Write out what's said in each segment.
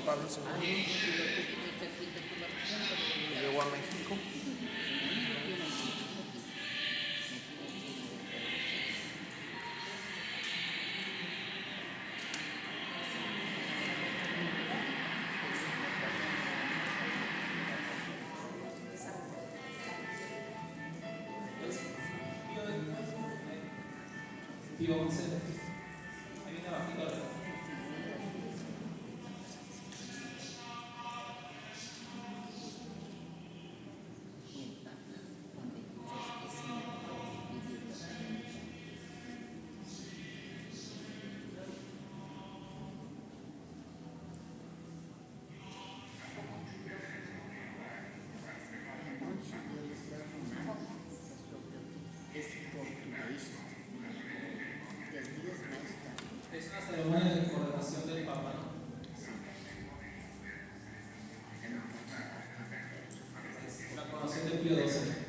Pablo II. Llegó a México. Es una ceremonia de coronación del Papa, ¿no? La coronación de Pío XII.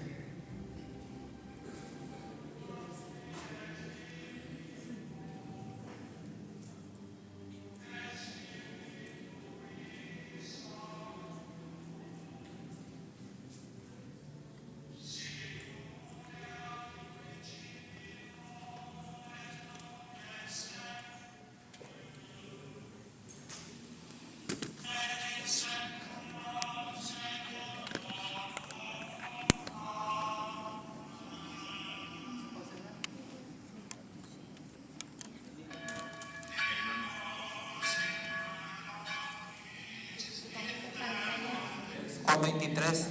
Juan 23.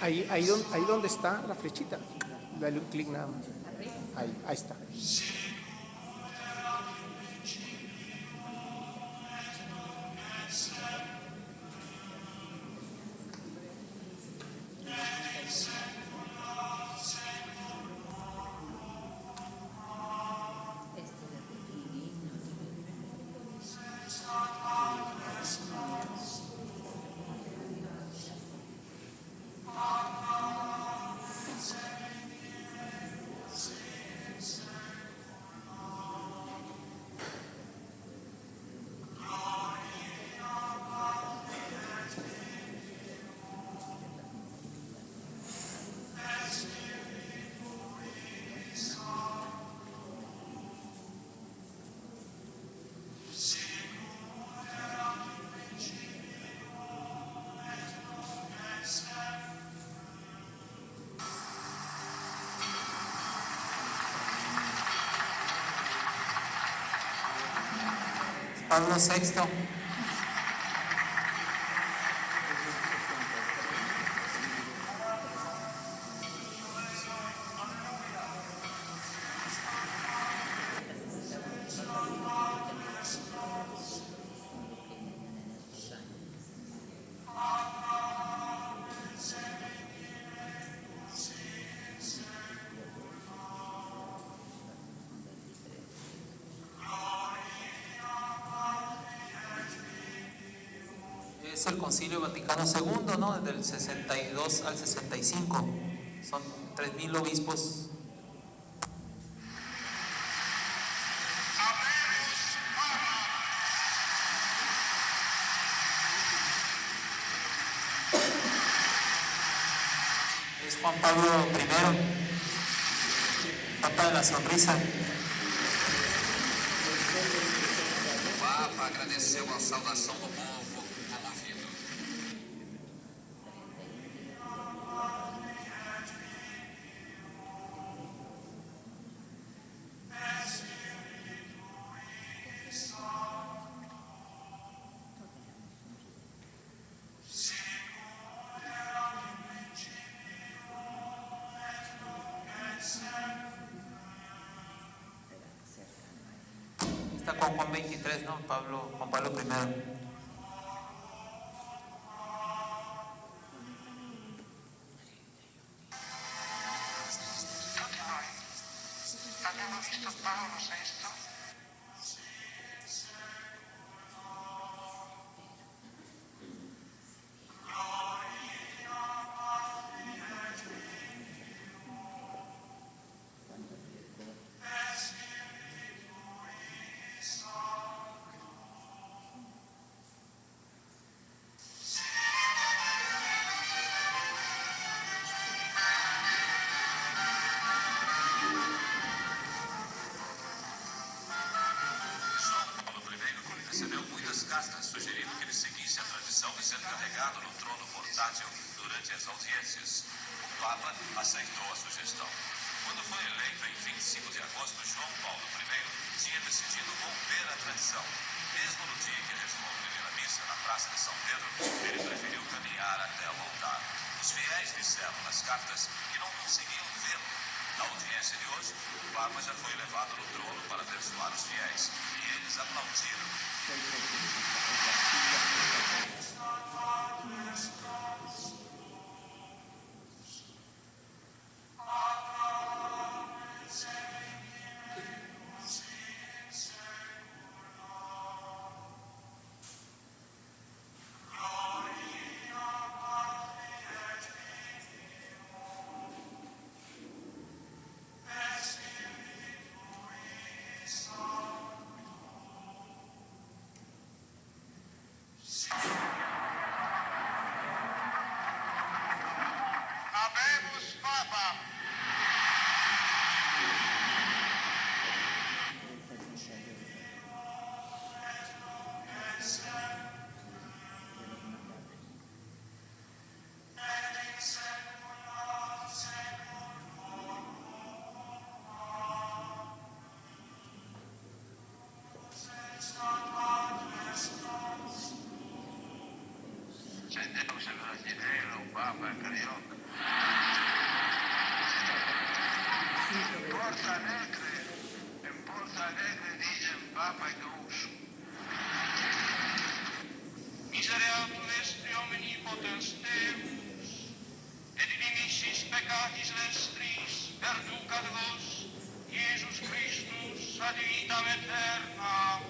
Ahí donde está la flechita. Dale un clic nada más. Ahí está. Pablo VI. Es el Concilio Vaticano II, ¿no? Del 62 al 65. Son 3000 obispos. Es Juan Pablo I, Papa de la Sonrisa. O Papa agradeceu a saudação do povo comovido. Está con Juan 23, ¿no? Juan Pablo I. Abbiamo visto Paolo VI. cartas sugerindo que ele seguisse a tradição de ser carregado no trono portátil durante as audiências. O Papa aceitou a sugestão. Quando foi eleito em 25 de agosto, João Paulo I tinha decidido romper a tradição. Mesmo no dia que rezou a primeira missa na Praça de São Pedro, ele preferiu caminhar até o altar. Os fiéis disseram nas cartas que não conseguiam vê-lo. Na audiência de hoje, o Papa já foi levado no trono para abençoar os fiéis e eles aplaudiram. Habemus Papa! Acendemos el brasileiro, o Papa é carioca. En Porto Alegre dicen Papa e gaúcho. Misereatur est omnipotens Deus, et dimissis peccatis vestris, perducat vos, Iesus Christus, ad vitam aeterna.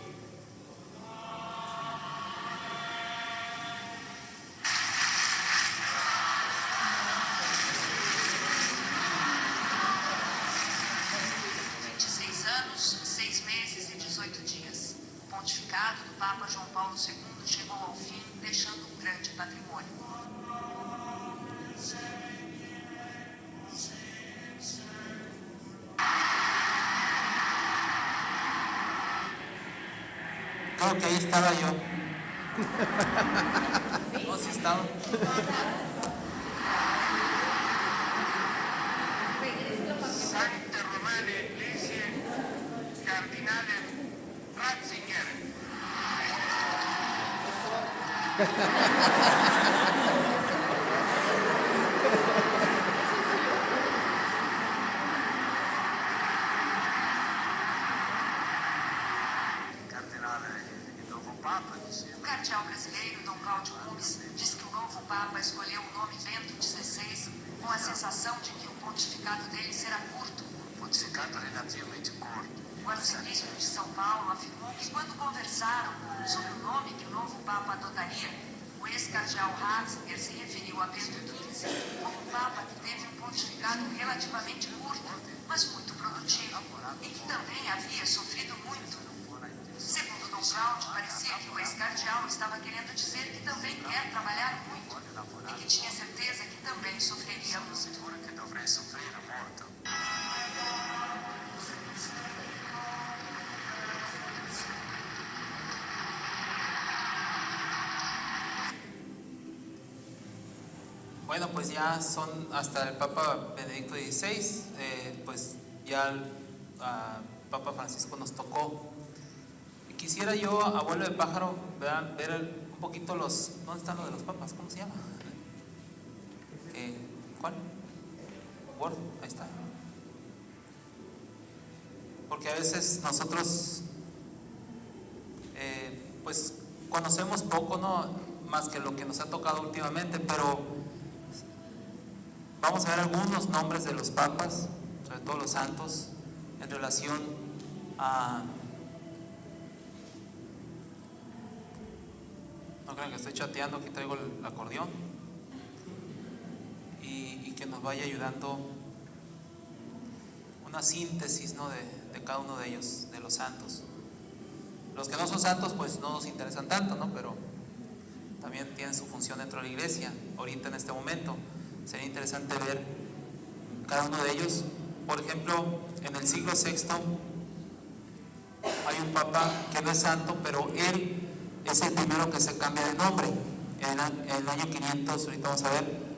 O pontificado do Papa João Paulo II chegou ao fim, deixando um grande patrimônio. Creo que ahí estaba yo. No, sí estaba. Sancte Romane Ecclesiae Cardinalem Ratzingerem. O cardeal brasileiro Dom Cláudio Gomes diz que o novo Papa escolheu o nome Bento XVI com a sensação de que o pontificado dele será curto. Pontificado relativamente curto. O arcebispo de São Paulo afirmou que quando conversaram sobre o nome que o novo Papa adotaria, o ex-cardeal Ratzinger se referiu a Bento XV como um Papa que teve um pontificado relativamente curto, mas muito produtivo, e que também havia sofrido muito. Segundo Dom Cláudio, parecia que o ex-cardeal estava querendo dizer que também quer trabalhar muito, e que tinha certeza que também sofreria muito. Que dovrei sofrer muito. Bueno, pues ya son hasta el Papa Benedicto XVI, pues ya al Papa Francisco nos tocó. Quisiera yo, abuelo de pájaro, ver un poquito los... ¿Dónde están los de los papas? ¿Cómo se llama? ¿Cuál? Word, ahí está. Porque a veces nosotros pues conocemos poco, ¿no? Más que lo que nos ha tocado últimamente, pero vamos a ver algunos nombres de los papas, sobre todo los santos, en relación a... No crean que estoy chateando, aquí traigo el acordeón y que nos vaya ayudando una síntesis, ¿no? de cada uno de ellos, de los santos. Los que no son santos pues no nos interesan tanto, ¿no? Pero también tienen su función dentro de la iglesia. Ahorita en este momento sería interesante ver cada uno de ellos. Por ejemplo, en el siglo VI hay un papa que no es santo, pero él es el primero que se cambia de nombre. En el año 500, ahorita vamos a ver,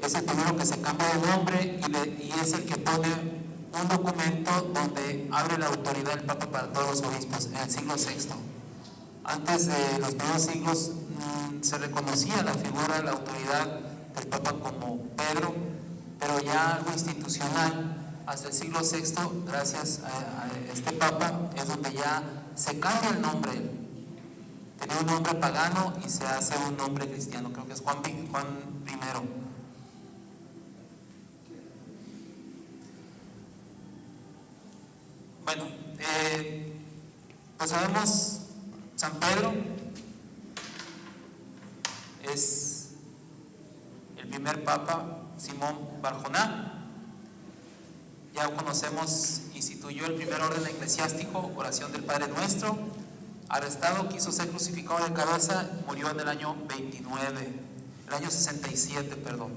es el primero que se cambia de nombre y es el que pone un documento donde abre la autoridad del Papa para todos los obispos en el siglo VI. Antes de los primeros siglos se reconocía la figura, la autoridad del Papa como Pedro, pero ya algo institucional. Hasta el siglo VI, gracias a este Papa, es donde ya se cambia el nombre. Tenía un nombre pagano y se hace un nombre cristiano, creo que es Juan I. Bueno, pues sabemos, San Pedro es el primer Papa, Simón Barjoná. Ya conocemos, instituyó el primer orden eclesiástico, oración del Padre Nuestro. Arrestado, quiso ser crucificado de cabeza, murió en el año 67, perdón.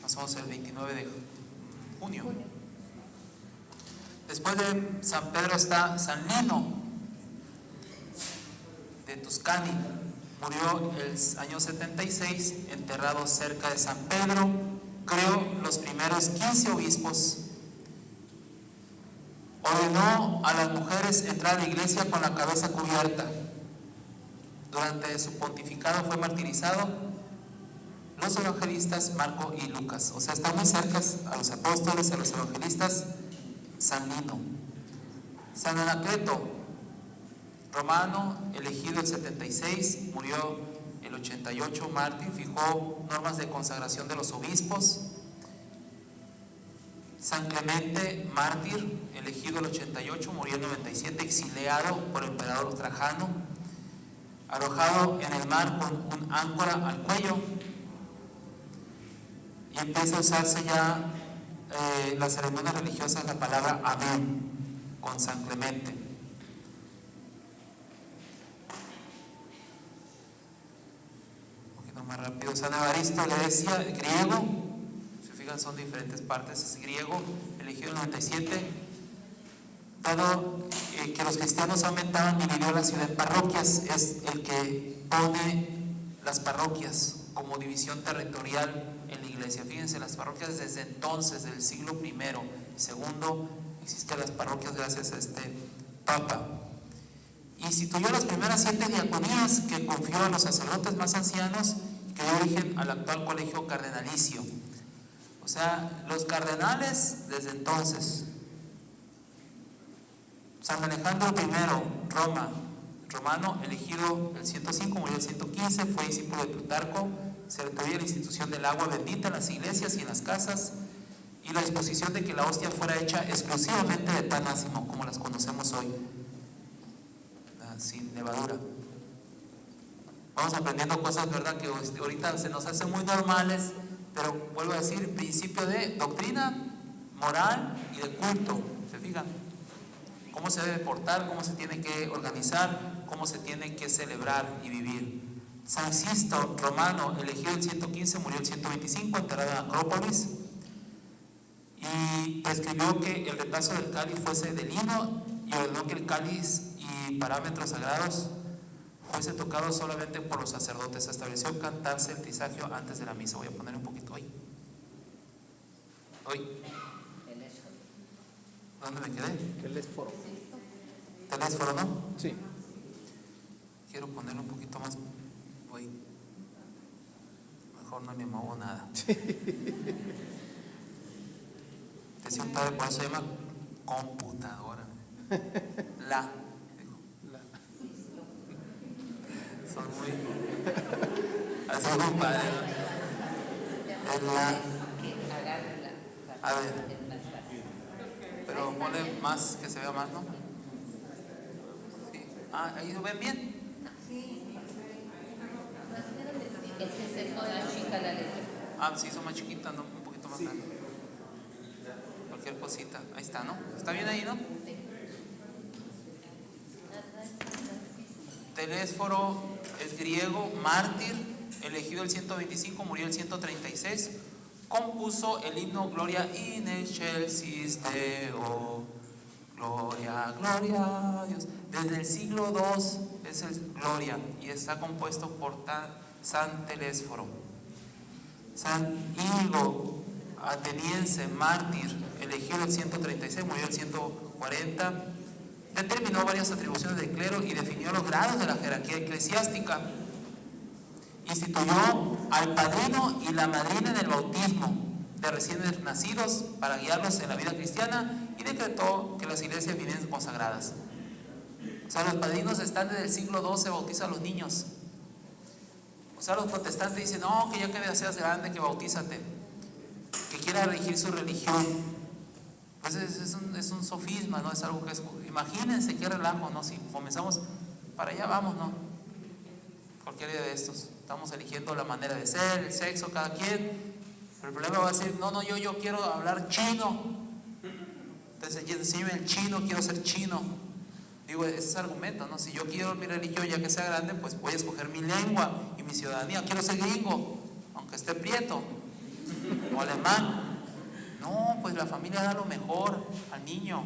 Más o menos el 29 de junio. Después de San Pedro está San Lino de Tuscany. Murió el año 76, enterrado cerca de San Pedro. Creó los primeros 15 obispos. Ordenó a las mujeres entrar a la iglesia con la cabeza cubierta. Durante su pontificado fue martirizado. Los evangelistas Marco y Lucas, o sea, están muy cerca a los apóstoles, a los evangelistas. San Lino. San Anacleto, romano, elegido el 76, murió el 88, mártir, fijó normas de consagración de los obispos. San Clemente, mártir, elegido el 88, murió el 97, exiliado por el emperador Trajano, arrojado en el mar con un áncora al cuello, y empieza a usarse ya las ceremonias religiosas la palabra amén con San Clemente. Un poquito más rápido. San Evaristo le decía, griego, se fijan, son diferentes partes, es griego, elegido en el 97. Dado que los cristianos aumentaban, dividió la ciudad en parroquias, es el que pone las parroquias como división territorial en la iglesia. Fíjense, las parroquias desde entonces, del siglo I y II, existen las parroquias gracias a este Papa. Instituyó las primeras 7 diaconías que confió a los sacerdotes más ancianos y que dio origen al actual colegio cardenalicio. O sea, los cardenales desde entonces. San Alejandro I, romano, elegido el 105, murió el 115, fue discípulo de Plutarco. Se requería la institución del agua bendita en las iglesias y en las casas y la disposición de que la hostia fuera hecha exclusivamente de pan ácimo, como las conocemos hoy, sin levadura. Vamos aprendiendo cosas, ¿verdad?, que ahorita se nos hacen muy normales, pero vuelvo a decir, principio de doctrina, moral y de culto. ¿Se fijan? Cómo se debe portar, cómo se tiene que organizar, cómo se tiene que celebrar y vivir. San Sisto, romano, elegido el 115, murió el 125, enterrado en Acrópolis, y prescribió que el repaso del cáliz fuese de lino y ordenó que el cáliz y parámetros sagrados fuese tocado solamente por los sacerdotes. Estableció cantarse el trisagio antes de la misa. Voy a poner un poquito hoy. ¿Dónde me quedé? Telésforo. Telésforo, ¿no? Sí. Quiero ponerlo un poquito más. Voy. Mejor no me muevo nada. Decía un padre, por eso se llama computadora. La. Son muy. Así es un padre, ¿no? Es la. A ver. Pero ponle más, que se vea más, ¿no? Sí. Ah, ¿ahí lo ven bien? Ah, sí, son más chiquitas, ¿no? Un poquito más grande. Cualquier cosita. Ahí está, ¿no? ¿Está bien ahí, no? Telésforo es griego, mártir, elegido el 125, murió el 136. Compuso el himno Gloria in excelsis Deo, Gloria, gloria a Dios. Desde el siglo II es el Gloria y está compuesto por San Telésforo. San Íñigo, ateniense, mártir, elegido en el 136, murió en el 140. Determinó varias atribuciones del clero y definió los grados de la jerarquía eclesiástica. Instituyó al padrino y la madrina en el bautismo de recién nacidos para guiarlos en la vida cristiana y decretó que las iglesias vienen consagradas. O sea, los padrinos están desde el siglo XII, bautizan a los niños. O sea, los protestantes dicen, no, que ya que seas grande, que bautízate, que quiera regir su religión. Pues es un sofisma, ¿no? Es algo que es, imagínense qué relajo, ¿no? Si comenzamos, para allá vamos, ¿no? Cualquier día de estos, estamos eligiendo la manera de ser, el sexo, cada quien. Pero el problema va a ser, no, yo quiero hablar chino. Entonces, enséñame el chino, quiero ser chino. Digo, ese es argumento, ¿no? Si yo quiero mi religión, ya que sea grande, pues voy a escoger mi lengua y mi ciudadanía. Quiero ser gringo, aunque esté prieto, o alemán. No, pues la familia da lo mejor al niño,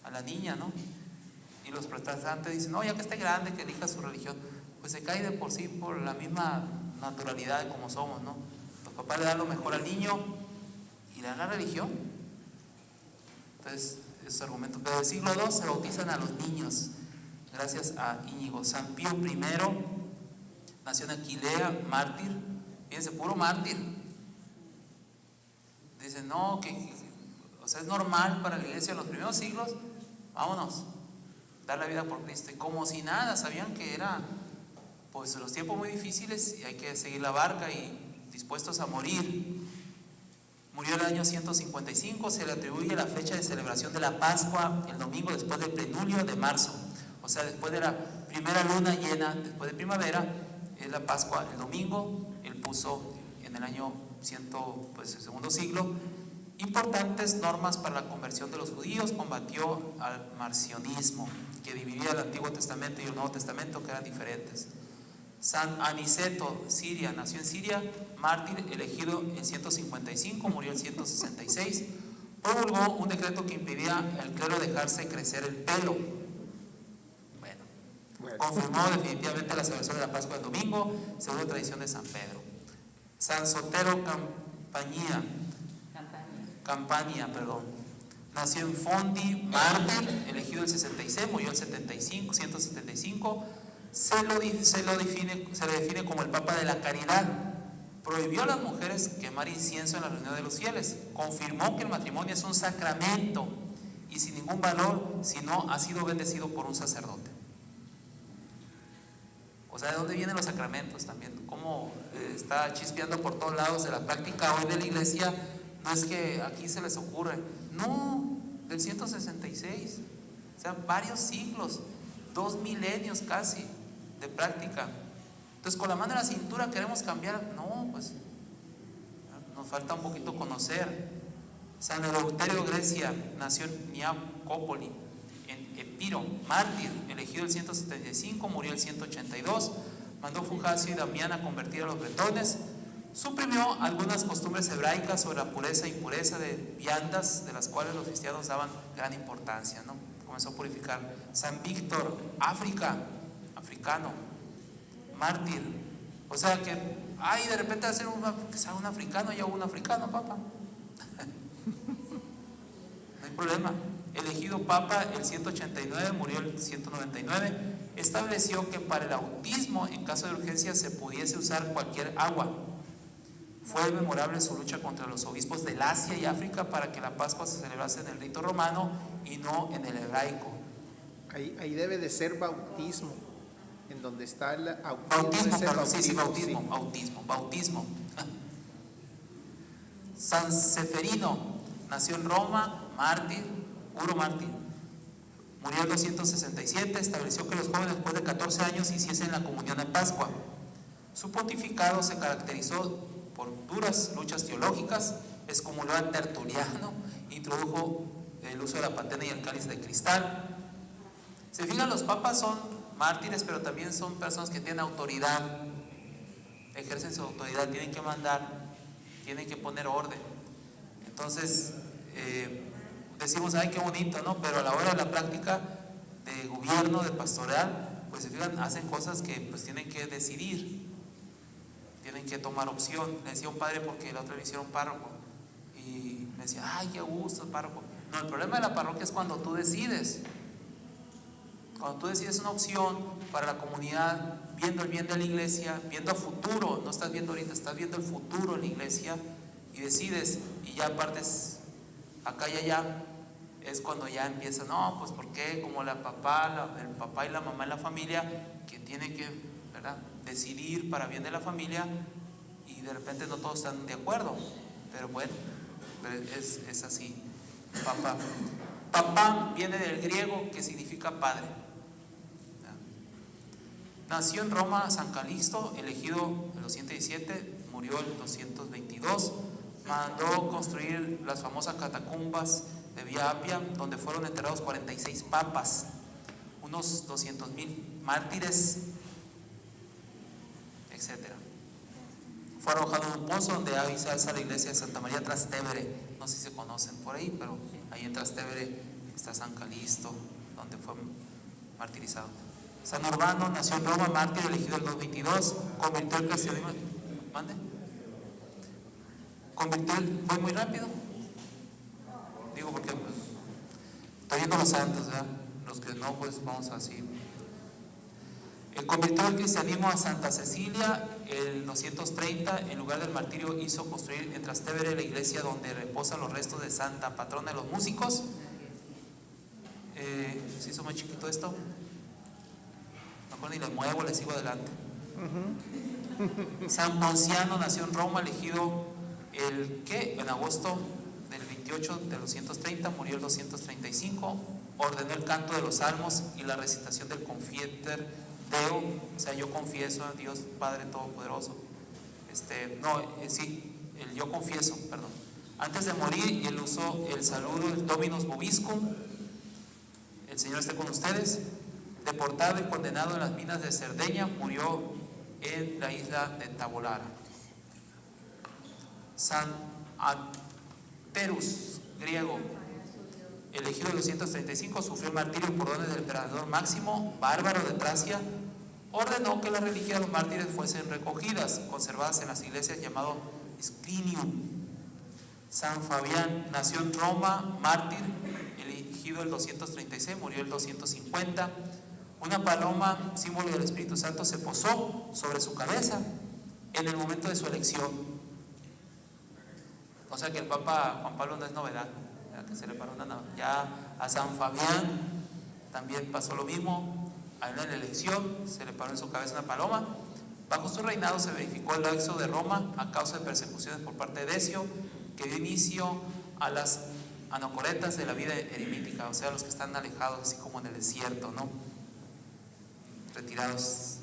a la niña, ¿no? Y los protestantes dicen, no, ya que esté grande, que elija su religión. Pues se cae de por sí por la misma naturalidad de como somos, ¿no? Los papás le dan lo mejor al niño y le dan la religión. Entonces, esos argumentos. Pero del siglo II se bautizan a los niños, gracias a Íñigo. San Pío I nació en Aquilea, mártir. Fíjense, puro mártir. Dicen, no, o sea, es normal para la iglesia en los primeros siglos, vámonos, dar la vida por Cristo. Y como si nada, sabían que era, pues, los tiempos muy difíciles y hay que seguir la barca y dispuestos a morir. Murió en el año 155, se le atribuye la fecha de celebración de la Pascua, el domingo después del plenulio de marzo. O sea, después de la primera luna llena, después de primavera, es la Pascua el domingo. Él puso en el año el segundo siglo importantes normas para la conversión de los judíos, combatió al marcionismo, que dividía el Antiguo Testamento y el Nuevo Testamento, que eran diferentes. San Aniceto, Siria, nació en Siria, mártir, elegido en 155, murió en 166. Promulgó un decreto que impedía al clero dejarse crecer el pelo. Bueno, confirmó definitivamente la celebración de la Pascua del domingo, según la tradición de San Pedro. San Sotero Campania, nació en Fondi, mártir, elegido en 66, murió en 175. Se le define como el Papa de la Caridad. Prohibió a las mujeres quemar incienso en la reunión de los fieles. Confirmó que el matrimonio es un sacramento y sin ningún valor si no ha sido bendecido por un sacerdote. O sea, ¿de dónde vienen los sacramentos también? Cómo está chispeando por todos lados de la práctica hoy de la iglesia. No es que aquí se les ocurre, no, del 166, o sea, varios siglos, 2 milenios casi de práctica. Entonces, con la mano en la cintura queremos cambiar. No, pues nos falta un poquito conocer. San Eleuterio, Grecia, nació en Niacópoli, en Epiro, mártir, elegido el 175, murió el 182. Mandó Fulgencio y Damián a convertir a los bretones. Suprimió algunas costumbres hebraicas sobre la pureza e impureza de viandas, de las cuales los cristianos daban gran importancia, ¿no? Comenzó a purificar. San Víctor, africano, mártir. O sea que, de repente hacer un africano, ya hubo un africano, papa. No hay problema. Elegido papa el 189, murió el 199. Estableció que para el bautismo, en caso de urgencia, se pudiese usar cualquier agua. Fue memorable su lucha contra los obispos del Asia y África para que la Pascua se celebrase en el rito romano y no en el hebraico. Ahí debe de ser bautismo, en donde está el bautismo. San Seferino nació en Roma, puro mártir. Murió en 267, estableció que los jóvenes después de 14 años hiciesen la comunión de Pascua. Su pontificado se caracterizó por duras luchas teológicas, excomulgó a Tertuliano, introdujo el uso de la patena y el cáliz de cristal. Se fijan, los papas son mártires, pero también son personas que tienen autoridad, ejercen su autoridad, tienen que mandar, tienen que poner orden. Entonces, decimos, ay, qué bonito, ¿no? Pero a la hora de la práctica de gobierno, de pastoral, pues se fijan, hacen cosas que pues tienen que decidir, tienen que tomar opción. Le decía un padre porque el otro le hicieron párroco y me decía, ay, qué gusto, párroco. No, el problema de la parroquia es cuando tú decides. Cuando tú decides una opción para la comunidad, viendo el bien de la iglesia, viendo a futuro, no estás viendo ahorita, estás viendo el futuro en la iglesia y decides, y ya partes acá y allá, es cuando ya empieza, no, pues ¿por qué? Como el papá y la mamá en la familia, que tiene que, ¿verdad?, decidir para bien de la familia, y de repente no todos están de acuerdo, pero bueno, es así. Papá viene del griego que significa padre. Nació en Roma San Calixto, elegido en 217, murió en 222. Mandó construir las famosas catacumbas de Vía Apia, donde fueron enterrados 46 papas, unos 200,000 mártires, etc. Fue arrojado en un pozo donde hay salsa la iglesia de Santa María Trastevere. No sé si se conocen por ahí, pero ahí en Trastevere está San Calixto, donde fue martirizado. San Urbano nació en Roma, mártir, elegido en 222, convirtió el cristianismo. ¿Mande? Voy muy rápido. Digo porque pues, estoy viendo los santos, ¿verdad? Los que no, pues vamos así. Convirtió el cristianismo a Santa Cecilia el 230. En lugar del martirio hizo construir en Trastevere la iglesia donde reposan los restos de Santa Patrona de los músicos. ¿Se hizo más chiquito esto? Mejor ni le muevo, le sigo adelante. San Ponciano nació en Roma, elegido en agosto del 28 de 230, murió el 235. Ordenó el canto de los salmos y la recitación del Confieter Deo, o sea, yo confieso a Dios Padre Todopoderoso. El yo confieso, perdón. Antes de morir, él usó el saludo, el Dominus Vobiscum, el Señor esté con ustedes. Deportado y condenado en las minas de Cerdeña, murió en la isla de Tabolara. San Aterus, griego, elegido en 235, sufrió el martirio por órdenes del emperador Máximo, bárbaro de Tracia. Ordenó que las reliquias de los mártires fuesen recogidas, conservadas en las iglesias llamado Sclinium. San Fabián nació en Roma, mártir, elegido el 236, murió el 250. Una paloma, símbolo del Espíritu Santo, se posó sobre su cabeza en el momento de su elección. O sea que el Papa Juan Pablo no es novedad, ¿verdad?, que se le paró una nave. Ya a San Fabián también pasó lo mismo. A él en la elección se le paró en su cabeza una paloma. Bajo su reinado se verificó el éxodo de Roma a causa de persecuciones por parte de Decio, que dio inicio a las anacoretas de la vida eremítica, o sea, los que están alejados, así como en el desierto, ¿no?, retirados.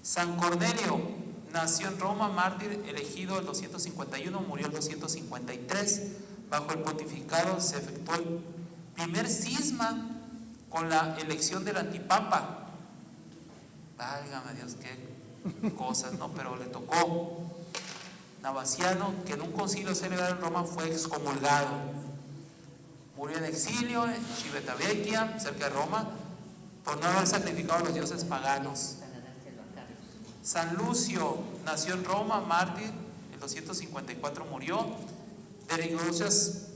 San Cornelio nació en Roma, mártir, elegido el 251, murió el 253. Bajo el pontificado se efectuó el primer cisma con la elección del antipapa. Válgame Dios, qué cosas, ¿no? Pero le tocó. Navaciano, que en un concilio celebrado en Roma fue excomulgado. Murió en exilio en Civitavecchia, cerca de Roma, por no haber sacrificado a los dioses paganos. San Lucio nació en Roma, mártir, en 254 murió. De rigurosas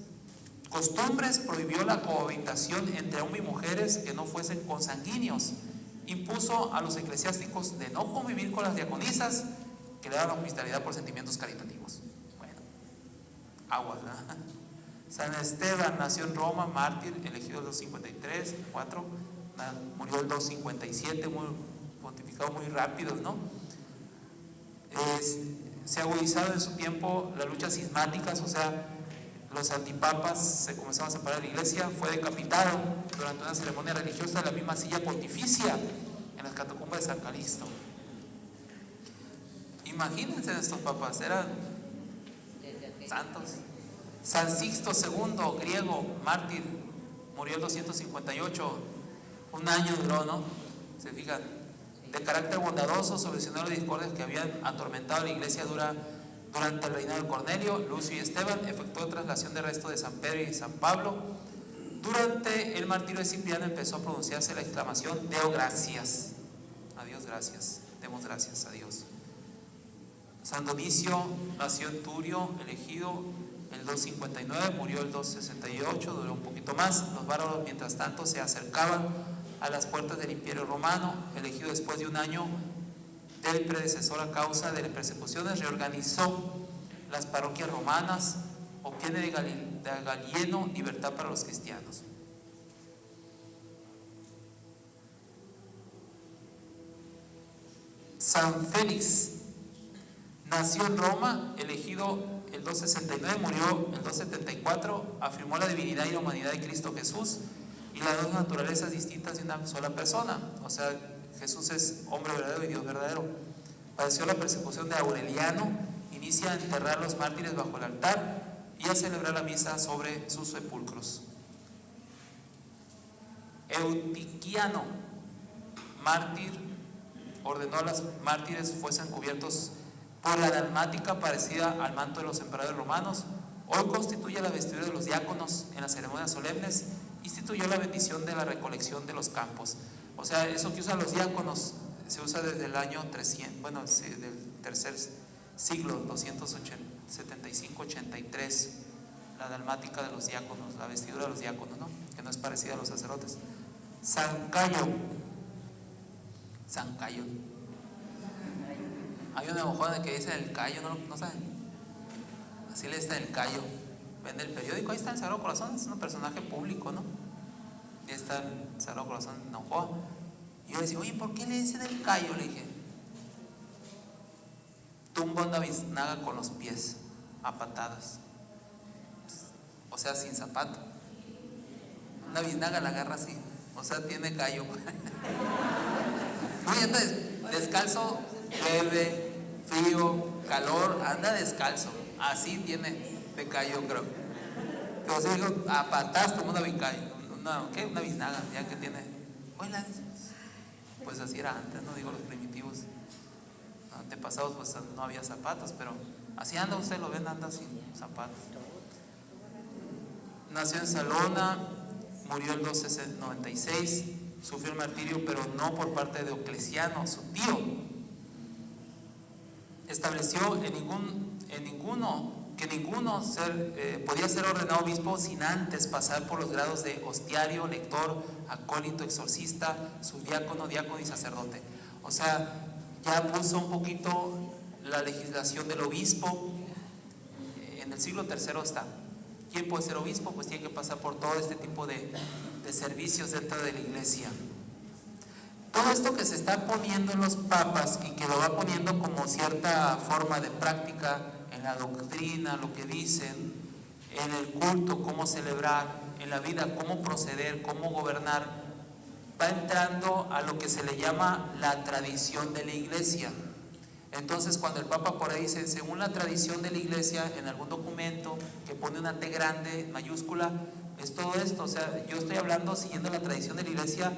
costumbres prohibió la cohabitación entre hombres y mujeres que no fuesen consanguíneos. Impuso a los eclesiásticos de no convivir con las diaconisas que le daban hospitalidad por sentimientos caritativos. Bueno, aguas, ¿verdad? San Esteban nació en Roma, mártir, elegido en 253, 4, murió en 257, muy pontificado muy rápido, ¿no? Se ha agudizado en su tiempo las luchas cismáticas, o sea, los antipapas se comenzaron a separar de la iglesia. Fue decapitado durante una ceremonia religiosa en la misma silla pontificia en las catacumbas de San Calixto. Imagínense, estos papas eran santos. San Sixto II, griego, mártir, murió en 258, un año duró, ¿no? Se fijan, de carácter bondadoso, solucionó las discordias que habían atormentado a la iglesia durante el reinado de Cornelio, Lucio y Esteban. Efectuó traslación de restos de San Pedro y San Pablo. Durante el martirio de Cipriano empezó a pronunciarse la exclamación: Deo gracias. A Dios gracias. Demos gracias a Dios. San Donicio nació en Turio, elegido el 259, murió el 268, duró un poquito más. Los bárbaros, mientras tanto, se acercaban a las puertas del Imperio Romano. Elegido después de un año del predecesor a causa de las persecuciones, reorganizó las parroquias romanas, obtiene de Galieno libertad para los cristianos. San Félix nació en Roma, elegido el 269, murió el 274, afirmó la divinidad y la humanidad de Cristo Jesús y las dos naturalezas distintas de una sola persona. O sea, Jesús es hombre verdadero y Dios verdadero. Padeció la persecución de Aureliano, inicia a enterrar a los mártires bajo el altar y a celebrar la misa sobre sus sepulcros. Eutiquiano, mártir, ordenó a los mártires fuesen cubiertos por la dalmática parecida al manto de los emperadores romanos. Hoy constituye la vestidura de los diáconos en las ceremonias solemnes. Instituyó la bendición de la recolección de los campos. O sea, eso que usan los diáconos se usa desde el año 300, bueno, sí, del tercer siglo, 275-83, la dalmática de los diáconos, la vestidura de los diáconos, ¿no? Que no es parecida a los sacerdotes. San Cayo. Hay una mojona que dice el Cayo, ¿no saben? Así le está el Cayo. Vende el periódico, ahí está el Sagrado Corazón, es un personaje público, ¿no? Ahí está el Sagrado Corazón de Nahua. Y yo le decía, oye, ¿por qué le dicen el Cayo? Le dije, tumba una biznaga con los pies, a patadas. O sea, sin zapato. Una biznaga la agarra así, o sea, tiene callo. No, y anda descalzo, llueve, frío, calor, anda descalzo. Así tiene de callo, creo. Pero si digo, a patadas como una biznaga, una biznaga, ya que tiene. Pues así era antes, no digo los primitivos. Antepasados, pues no había zapatos, pero así anda usted, lo ven, anda sin zapatos. Nació en Salona, murió en 296, sufrió el martirio, pero no por parte de Diocleciano, su tío. Estableció que ninguno podía ser ordenado obispo sin antes pasar por los grados de hostiario, lector, acólito, exorcista, subdiácono, diácono y sacerdote. O sea, ya puso un poquito la legislación del obispo. En el siglo III está. ¿Quién puede ser obispo? Pues tiene que pasar por todo este tipo de servicios dentro de la iglesia. Todo esto que se está poniendo en los papas y que lo va poniendo como cierta forma de práctica en la doctrina, lo que dicen, en el culto, cómo celebrar, en la vida, cómo proceder, cómo gobernar, va entrando a lo que se le llama la tradición de la iglesia. Entonces, cuando el Papa por ahí dice, según la tradición de la iglesia, en algún documento que pone una T grande, mayúscula, es todo esto. O sea, yo estoy hablando siguiendo la tradición de la iglesia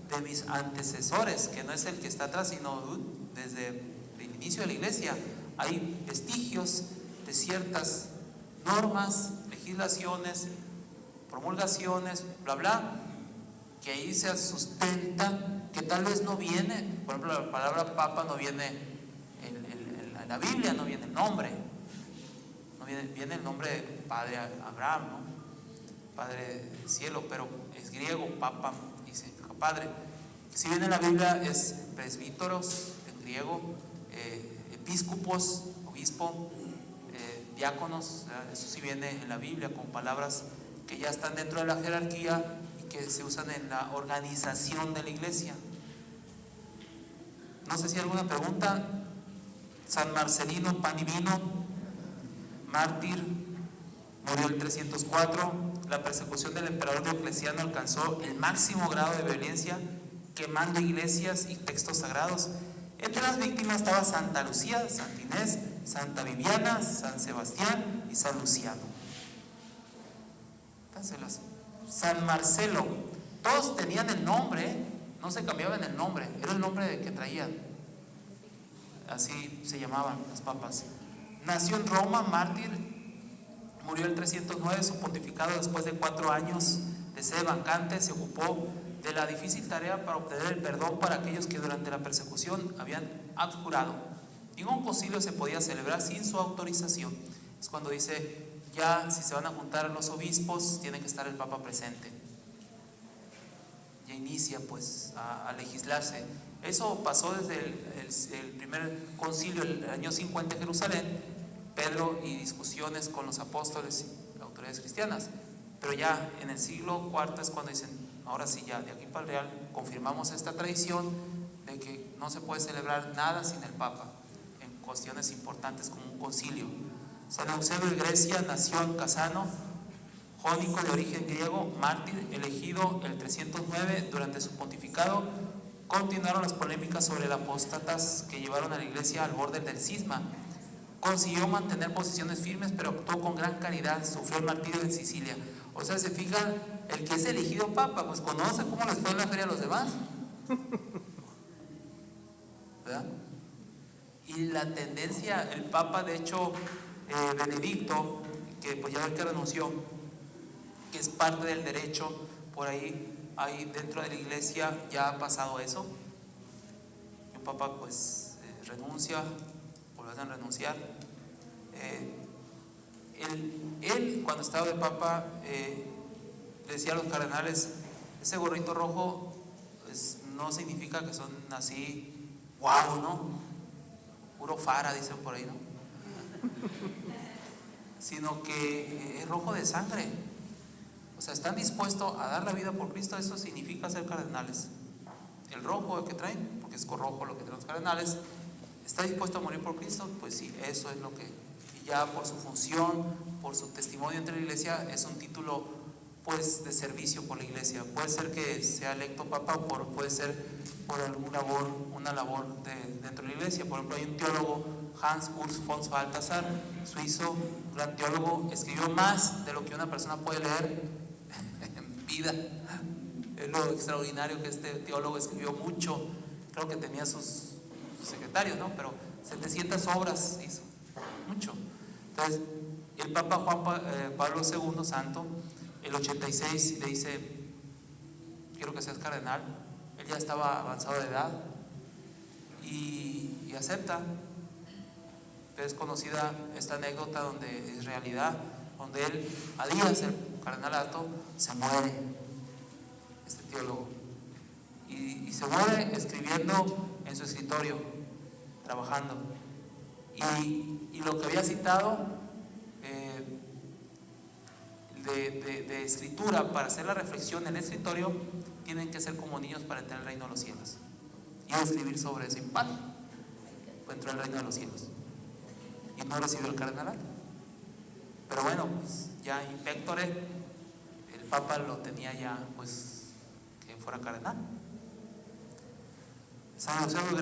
de mis antecesores, que no es el que está atrás, sino desde el inicio de la iglesia. Hay vestigios de ciertas normas, legislaciones, promulgaciones, bla, bla, que ahí se sustenta, que tal vez no viene, por ejemplo, la palabra papa no viene en la Biblia, no viene el nombre, viene el nombre de Padre Abraham, ¿no? Padre del cielo, pero es griego, papa, y significa padre. Si viene en la Biblia es presbíteros, en griego, episcopos, obispo, diáconos, eso sí viene en la Biblia con palabras que ya están dentro de la jerarquía y que se usan en la organización de la iglesia. No sé si hay alguna pregunta. San Marcelino, pan y vino, mártir, murió el 304. La persecución del emperador Diocleciano alcanzó el máximo grado de violencia, quemando iglesias y textos sagrados. Entre las víctimas estaba Santa Lucía, Santa Inés, Santa Viviana, San Sebastián y San Luciano. Entonces, San Marcelo, todos tenían el nombre, no se cambiaban el nombre, era el nombre que traían. Así se llamaban los papas. Nació en Roma, mártir, murió el 309, su pontificado después de 4 años de sede vacante, se ocupó de la difícil tarea para obtener el perdón para aquellos que durante la persecución habían abjurado. Ningún concilio se podía celebrar sin su autorización. Es cuando dice, ya si se van a juntar los obispos, tiene que estar el Papa presente. Ya inicia pues a legislarse. Eso pasó desde el primer concilio, el año 50 en Jerusalén, Pedro y discusiones con los apóstoles y autoridades cristianas. Pero ya en el siglo IV es cuando dicen, ahora sí, ya de aquí para el Real confirmamos esta tradición de que no se puede celebrar nada sin el Papa en cuestiones importantes como un concilio. San Eusebio de Grecia nació en Casano, jónico de origen griego, mártir, elegido el 309. Durante su pontificado continuaron las polémicas sobre las apóstatas que llevaron a la iglesia al borde del cisma. Consiguió mantener posiciones firmes, pero actuó con gran caridad, sufrió el martirio en Sicilia. O sea, se fijan, el que es elegido papa, pues conoce cómo les fue en la feria a los demás, ¿verdad? Y la tendencia, el papa, de hecho, Benedicto, que pues ya ven que renunció, que es parte del derecho, por ahí dentro de la iglesia ya ha pasado eso. El papa pues renuncia, vuelve a renunciar. Él cuando estaba de papa le decía a los cardenales, ese gorrito rojo pues, no significa que son así, guau, ¿no? Puro fara, dicen por ahí, ¿no? Sino que es rojo de sangre. O sea, están dispuestos a dar la vida por Cristo. Eso significa ser cardenales. El rojo que traen, porque es rojo lo que traen los cardenales, está dispuesto a morir por Cristo. Pues sí, eso es lo que, y ya por su función, por su testimonio entre la iglesia, es un título pues de servicio por la iglesia. Puede ser que sea electo papa, o puede ser por una labor dentro de la iglesia. Por ejemplo, hay un teólogo, Hans Urs von Balthasar, suizo, un gran teólogo, escribió más de lo que una persona puede leer en vida. Es lo extraordinario que este teólogo escribió mucho. Creo que tenía sus secretarios, ¿no? Pero 700 obras hizo, mucho. Entonces, el Papa Juan Pablo II, santo, el 86 le dice, quiero que seas cardenal. Él ya estaba avanzado de edad y acepta. Es conocida esta anécdota donde es realidad, donde él, a días del cardenalato, se muere, este teólogo, y se muere escribiendo en su escritorio, trabajando, y lo que había citado de escritura para hacer la reflexión en el escritorio, tienen que ser como niños para entrar al reino de los cielos, y escribir sobre ese impacto para entrar al reino de los cielos. Y no recibió el cardenalato. Pero bueno, pues ya in pectore, el Papa lo tenía ya, pues, que fuera cardenal. San Eusebio